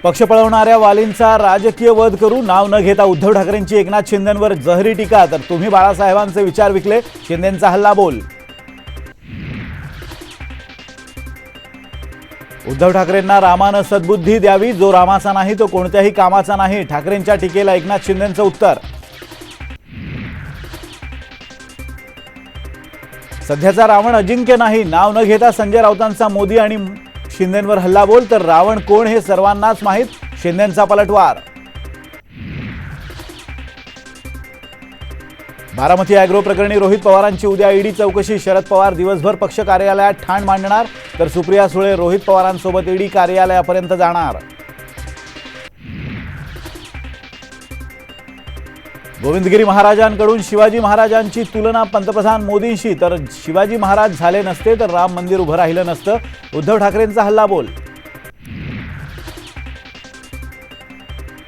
पक्ष पळवणाऱ्या वालींचा राजकीय वध करू नाव न घेता उद्धव ठाकरेंची एकनाथ शिंदेंवर जहरी टीका। तर तुम्ही बाळासाहेबांचे विचार विकले, शिंदेंचा हल्ला बोल। उद्धव ठाकरेंना रामानं सद्बुद्धी द्यावी, जो रामाचा नाही तो कोणत्याही कामाचा नाही। ठाकरेंच्या टीकेला एकनाथ शिंदेंचं उत्तर। सध्याचा रावण अजिंक्य नाही, नाव न घेता संजय राऊतांचा मोदी आणि शिंदेंवर हल्ला बोल। तर रावण कोण हे सर्वांनाच माहीत, शिंदेंचा पलटवार। बारामती अॅग्रो प्रकरणी रोहित पवारांची उद्या ईडी चौकशी। शरद पवार दिवसभर पक्ष कार्यालयात ठाण मांडणार, तर सुप्रिया सुळे रोहित पवारांसोबत ईडी कार्यालयापर्यंत जाणार। गोविंदगिरी महाराजांकडून शिवाजी महाराजांची तुलना पंतप्रधान मोदींशी। तर शिवाजी महाराज झाले नसते तर राम मंदिर उभं राहिलं नसतं, उद्धव ठाकरेंचा हल्ला बोल।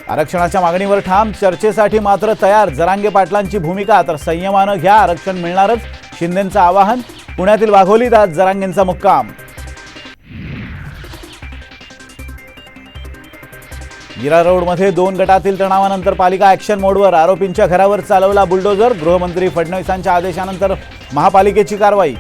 आरक्षणाच्या मागणीवर ठाम, चर्चेसाठी मात्र तयार जरांगे पाटलांची भूमिका। तर संयमानं घ्या, आरक्षण मिळणारच, शिंदेंचं आवाहन। पुण्यातील वाघोलीत आज जरांगेंचा मुक्काम। मीरा रोडमध्ये 2 गटातील तणावानंतर पालिका ॲक्शन मोडवर, आरोपींच्या घरावर चालवला बुलडोजर। गृहमंत्री फडणवीसांच्या आदेशानंतर महापालिकेची कारवाई।